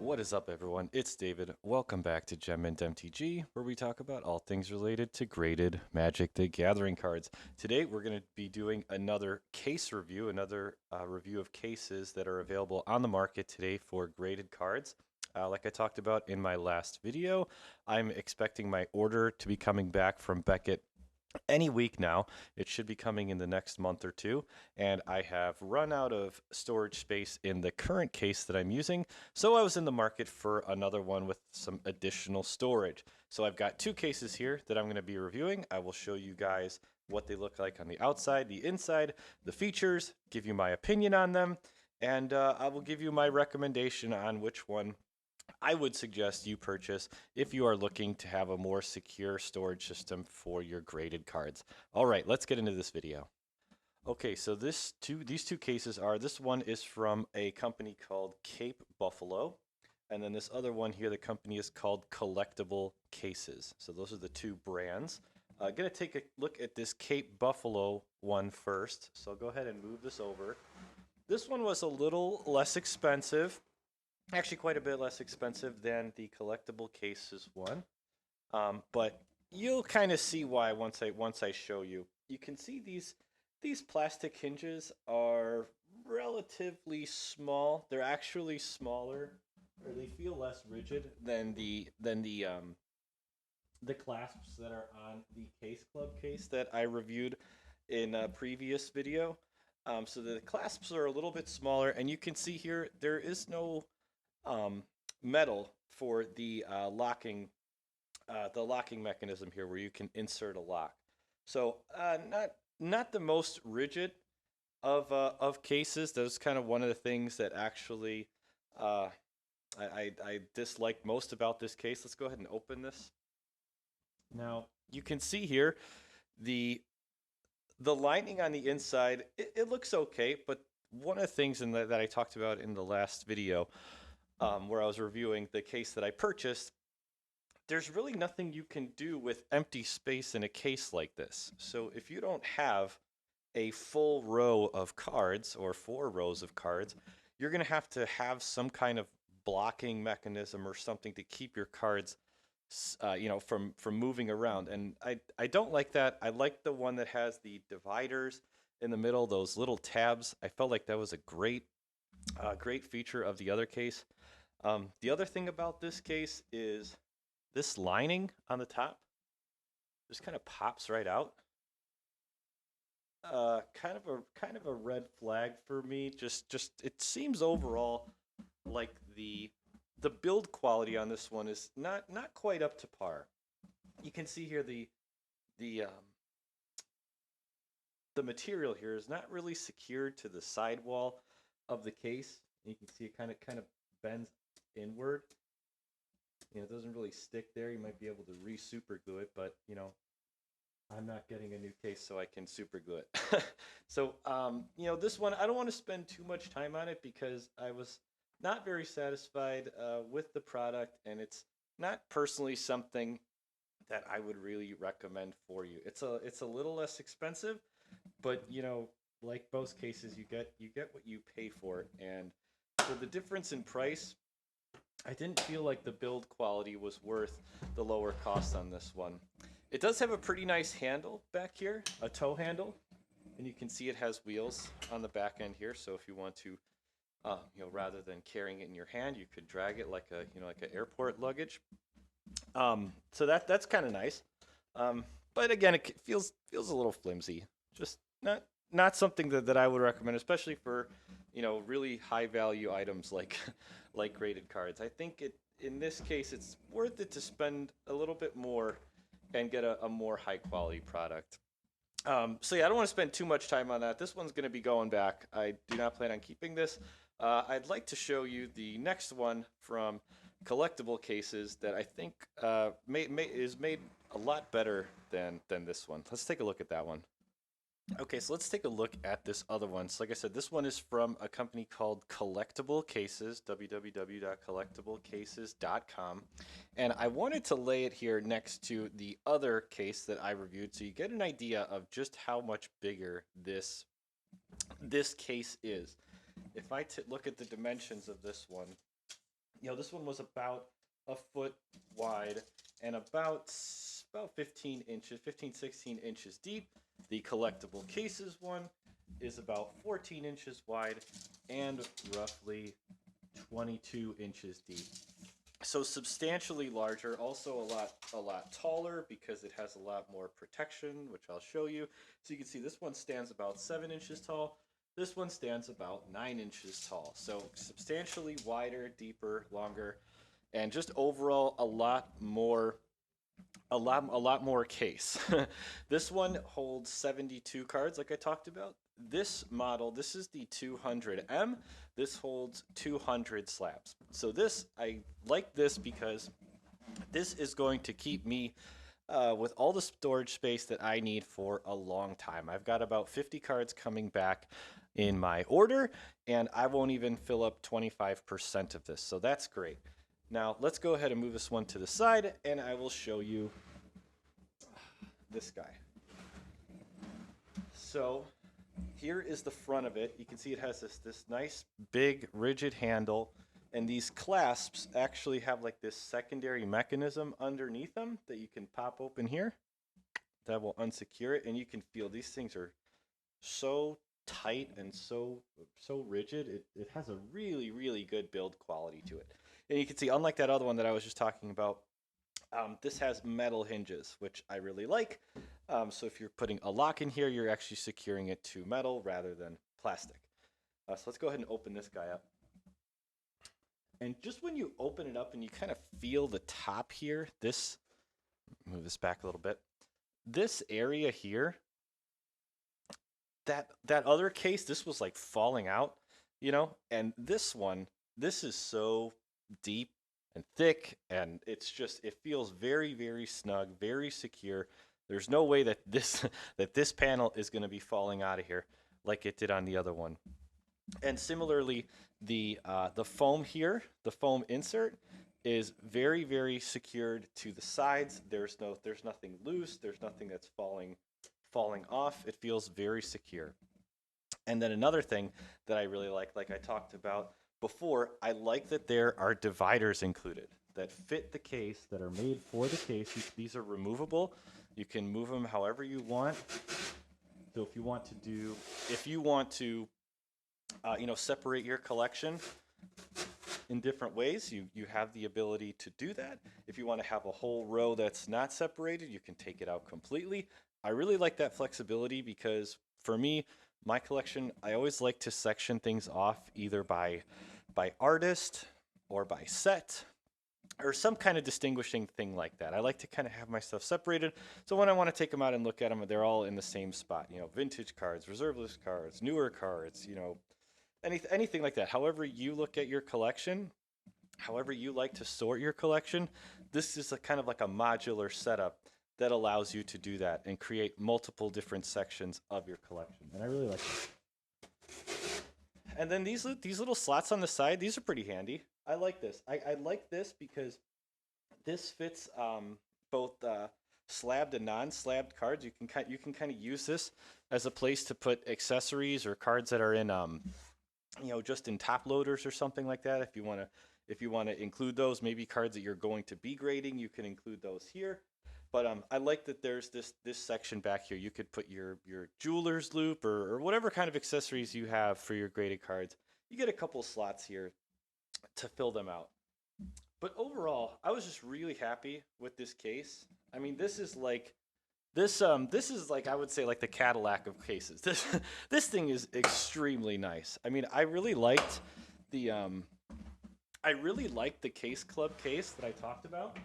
What is up, everyone? It's David. Welcome back to Gem Mint MTG, where we talk about all things related to graded Magic the Gathering cards. Today, we're going to be doing another case review, another review of cases that are available on the market today for graded cards. Like I talked about in my last video, I'm expecting my order to be coming back from Beckett any week now. It should be coming in the next month or two, and I have run out of storage space in the current case that I'm using, so I was in the market for another one with some additional storage. So I've got two cases here that I'm going to be reviewing. I will show you guys what they look like on the outside, the inside, the features, give you my opinion on them, and I will give you my recommendation on which one I would suggest you purchase if you are looking to have a more secure storage system for your graded cards. All right, let's get into this video. Okay, so these two cases are, this one is from a company called Cape Buffalo, and then this other one here, the company is called Collectible Cases. So those are the two brands. I'm going to take a look at this Cape Buffalo one first. So I'll go ahead and move this over. This one was a little less expensive. Actually, quite a bit less expensive than the Collectible Cases one, but you'll kind of see why once I show you. You can see these plastic hinges are relatively small. They're actually smaller, or they feel less rigid than the clasps that are on the Case Club case that I reviewed in a previous video. So the clasps are a little bit smaller, and you can see here there is no metal for the locking mechanism here, where you can insert a lock. So not the most rigid of cases. That was kind of one of the things that actually I disliked most about this case. Let's go ahead and open this. Now you can see here the lining on the inside. It looks okay, but one of the things that I talked about in the last video, where I was reviewing the case that I purchased, there's really nothing you can do with empty space in a case like this. So if you don't have a full row of cards or 4 rows of cards, you're going to have some kind of blocking mechanism or something to keep your cards from moving around. And I don't like that. I like the one that has the dividers in the middle, those little tabs. I felt like that was a great feature of the other case. The other thing about this case is this lining on the top just kind of pops right out. Kind of a red flag for me. Just it seems overall like the build quality on this one is not quite up to par. You can see here the material here is not really secured to the sidewall of the case. You can see it kind of bends inward. It doesn't really stick there. You might be able to re-super glue it, but I'm not getting a new case, so I can super glue it. So this one, I don't want to spend too much time on it because I was not very satisfied with the product, and it's not personally something that I would really recommend for you. It's a little less expensive, but like most cases, you get what you pay for, and for the difference in price, I didn't feel like the build quality was worth the lower cost on this one. It does have a pretty nice handle back here, a tow handle, and you can see it has wheels on the back end here. So if you want to, rather than carrying it in your hand, you could drag it like an airport luggage. So that's kind of nice. But again, it feels a little flimsy. Just not something that I would recommend, especially for really high value items like graded cards. I think in this case it's worth it to spend a little bit more and get a more high quality product. So yeah, I don't want to spend too much time on that. This one's going to be going back. I do not plan on keeping this. I'd like to show you the next one from Collectible Cases that I think is made a lot better than this one. Let's take a look at that one. Okay, so let's take a look at this other one. So like I said, this one is from a company called Collectible Cases, www.collectiblecases.com. And I wanted to lay it here next to the other case that I reviewed so you get an idea of just how much bigger this case is. If I look at the dimensions of this one, This one was about a foot wide and about 15 inches, 15, 16 inches deep. The Collectible Cases one is about 14 inches wide and roughly 22 inches deep. So substantially larger, also a lot taller because it has a lot more protection, which I'll show you. So you can see this one stands about 7 inches tall. This one stands about 9 inches tall. So substantially wider, deeper, longer, and just overall a lot more case. This one holds 72 cards, like I talked about. This model, this is the 200M. This holds 200 slabs. So I like this because this is going to keep me with all the storage space that I need for a long time. I've got about 50 cards coming back in my order, and I won't even fill up 25% of this. So that's great. Now let's go ahead and move this one to the side, and I will show you this guy. So here is the front of it. You can see it has this nice big rigid handle, and these clasps actually have like this secondary mechanism underneath them that you can pop open here that will unsecure it, and you can feel these things are so tight and so rigid. It has a really good build quality to it. And you can see, unlike that other one that I was just talking about, this has metal hinges, which I really like. So if you're putting a lock in here, you're actually securing it to metal rather than plastic. So let's go ahead and open this guy up. And just when you open it up and you kind of feel the top here, move this back a little bit. This area here, that other case, this was like falling out, and this one, this is so deep and thick, and it feels very snug, very secure. There's no way that this panel is going to be falling out of here like it did on the other one. And similarly, the foam here, the foam insert, is very secured to the sides. There's nothing loose. There's nothing that's falling off. It feels very secure. And then another thing that I really like I talked about before, I like that there are dividers included that fit the case, that are made for the case. These are removable. You can move them however you want. So if you want to separate your collection in different ways, you have the ability to do that. If you want to have a whole row that's not separated, you can take it out completely. I really like that flexibility because for me, my collection, I always like to section things off either by artist or by set or some kind of distinguishing thing like that. I like to kind of have my stuff separated. So when I want to take them out and look at them, they're all in the same spot. Vintage cards, reserve list cards, newer cards, anything like that. However you look at your collection, however you like to sort your collection, this is kind of like a modular setup that allows you to do that and create multiple different sections of your collection. And I really like it. And then these little slots on the side, these are pretty handy. I like this. I like this because this fits both slabbed and non-slabbed cards. You can kind of use this as a place to put accessories or cards that are in just in top loaders or something like that. If you want to include those, maybe cards that you're going to be grading, you can include those here. But I like that there's this section back here. You could put your jeweler's loop or whatever kind of accessories you have for your graded cards. You get a couple slots here to fill them out. But overall, I was just really happy with this case. I mean, this is like I would say like the Cadillac of cases. This thing is extremely nice. I mean, I really liked the Case Club case that I talked about.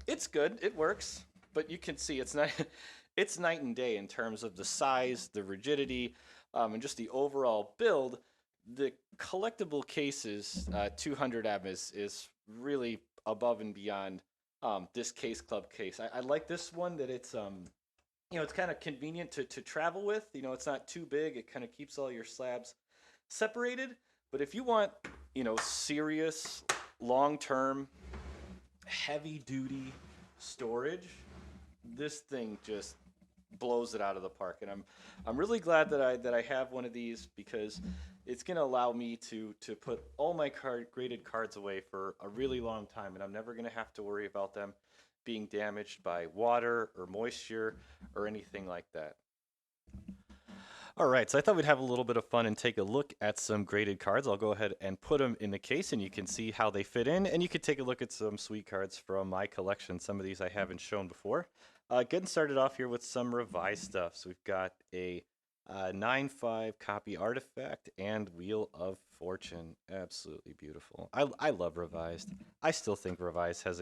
It's good. It works, but you can see it's night and day in terms of the size, the rigidity, and just the overall build. The Collectible Cases 200M is really above and beyond this Case Club case. I like this one that it's it's kind of convenient to travel with. It's not too big. It kind of keeps all your slabs separated. But if you want serious long-term heavy duty storage, this thing just blows it out of the park. And I'm really glad that I have one of these because it's going to allow me to put all my graded cards away for a really long time, and I'm never going to have to worry about them being damaged by water or moisture or anything like that. All right, so I thought we'd have a little bit of fun and take a look at some graded cards. I'll go ahead and put them in the case, and you can see how they fit in, and you can take a look at some sweet cards from my collection. Some of these I haven't shown before. Getting started off here with some revised stuff. So we've got a 9/5 copy artifact and Wheel of Fortune. Absolutely beautiful. I love revised. I still think revised has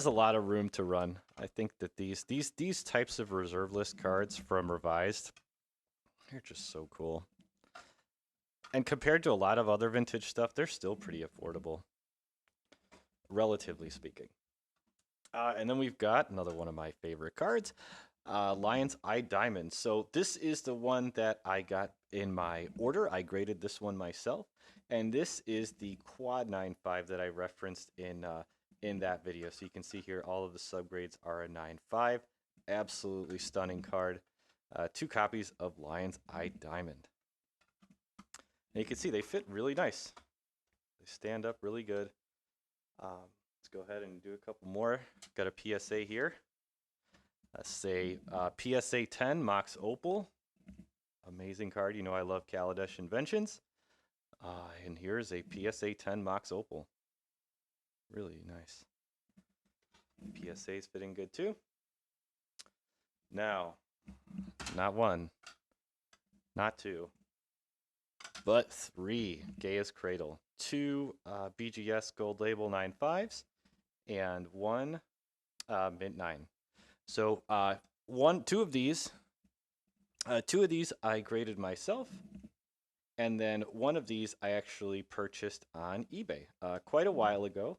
a lot of room to run. I think that these types of reserve list cards from revised, they're just so cool. And compared to a lot of other vintage stuff, they're still pretty affordable, relatively speaking. And then we've got another one of my favorite cards, Lion's Eye Diamond. So this is the one that I got in my order. I graded this one myself. And this is the quad 9/5 that I referenced in that video. So you can see here all of the subgrades are a 9/5. Absolutely stunning card. 2 copies of Lion's Eye Diamond. And you can see they fit really nice. They stand up really good. Let's go ahead and do a couple more. Got a PSA here. Let's say PSA 10 Mox Opal. Amazing card. You know I love Kaladesh Inventions. And here's a PSA 10 Mox Opal. Really nice. PSA's fitting good too. Now, not 1, not 2, but 3 Gaia's Cradle. 2 BGS Gold Label 9/5s and 1 Mint 9. So 2 of these I graded myself, and then 1 of these I actually purchased on eBay quite a while ago.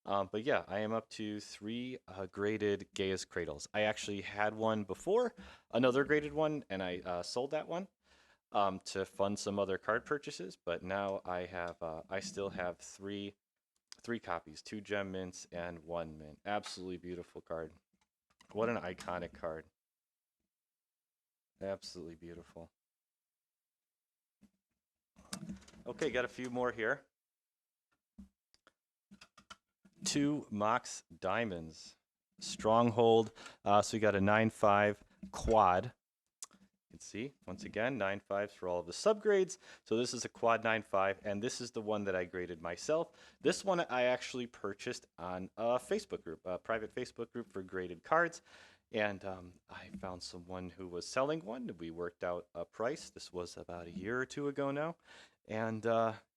But yeah, I am up to 3 graded Gaia's Cradles. I actually had one before, another graded one, and I sold that one to fund some other card purchases. But now I still have 3 copies, 2 gem mints and 1 mint. Absolutely beautiful card. What an iconic card. Absolutely beautiful. Okay, got a few more here. 2 Mox Diamonds. Stronghold. So we got a 9/5 quad. You can see, once again, 9/5s for all of the subgrades. So this is a quad 9/5, and this is the one that I graded myself. This one I actually purchased on a Facebook group, a private Facebook group for graded cards. And I found someone who was selling one. We worked out a price. This was about a year or 2 ago now. And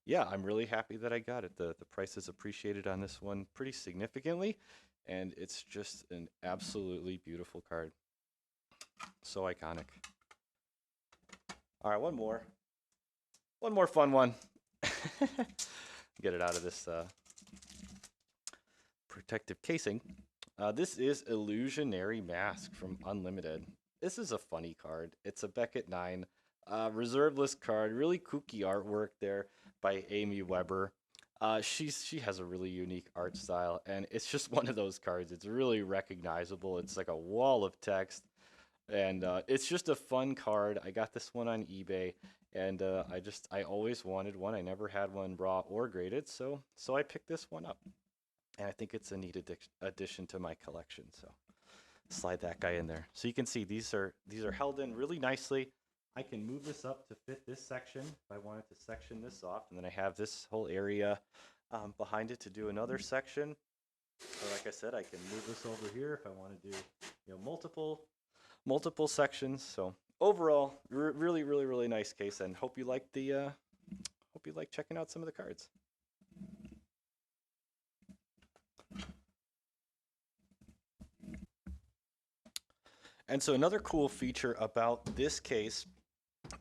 yeah, I'm really happy that I got it. The price is appreciated on this one pretty significantly, and it's just an absolutely beautiful card. So iconic. All right, one more fun one. Get it out of this protective casing. This is Illusionary Mask from Unlimited. This is a funny card. It's a Beckett 9. Reserve list card, really kooky artwork there by Amy Weber. She has a really unique art style, and it's just one of those cards. It's really recognizable. It's like a wall of text, and it's just a fun card. I got this one on eBay, and I always wanted one. I never had one raw or graded, so I picked this one up, and I think it's a neat addition to my collection. So slide that guy in there. So you can see these are held in really nicely. I can move this up to fit this section if I wanted to section this off, and then I have this whole area behind it to do another section. Or like I said, I can move this over here if I want to do multiple sections. So overall, really nice case, and hope you like checking out some of the cards. And so another cool feature about this case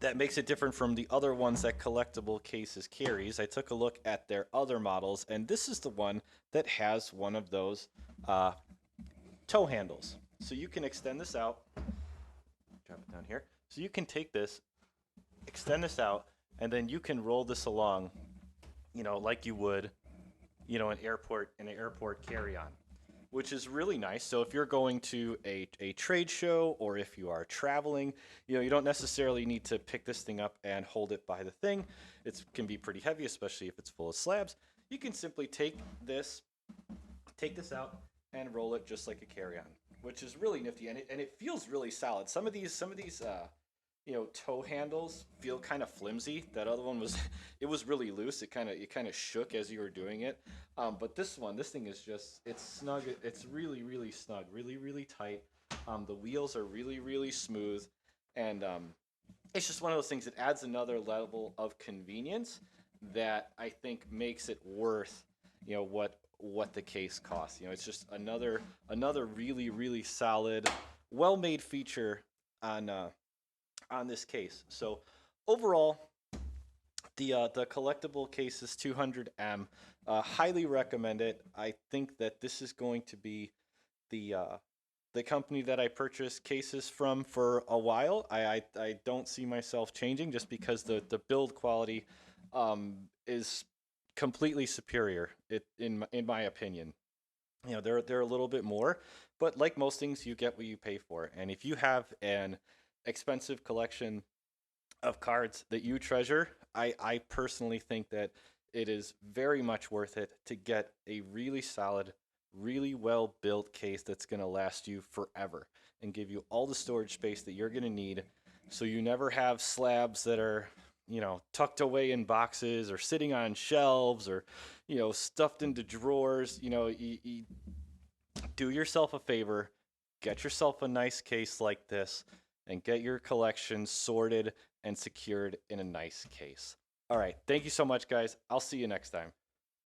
that makes it different from the other ones that Collectible Cases carries, I took a look at their other models, and this is the one that has one of those toe handles. So you can extend this out, drop it down here. So you can take this, extend this out, and then you can roll this along, like you would, an airport carry-on. which is really nice. So if you're going to a trade show or if you are traveling, you don't necessarily need to pick this thing up and hold it by the thing. It can be pretty heavy, especially if it's full of slabs. You can simply take this out and roll it just like a carry-on, which is really nifty, and it feels really solid. Some of these toe handles feel kind of flimsy. That other one was it was really loose. It kind of shook as you were doing it. But this thing is just it's snug. It's really snug, really tight. The wheels are really smooth, and it's just one of those things that adds another level of convenience that I think makes it worth what the case costs. It's just another really solid, well-made feature on this case. So overall, the Collectible Cases 200M, highly recommend it. I think that this is going to be the the company that I purchased cases from for a while. I don't see myself changing just because the build quality is completely superior in my opinion. They're a little bit more, but like most things, you get what you pay for. And if you have an expensive collection of cards that you treasure, I personally think that it is very much worth it to get a really solid, really well built case that's going to last you forever and give you all the storage space that you're going to need, so you never have slabs that are tucked away in boxes or sitting on shelves or stuffed into drawers. You do yourself a favor, get yourself a nice case like this, and get your collection sorted and secured in a nice case. All right. Thank you so much, guys. I'll see you next time.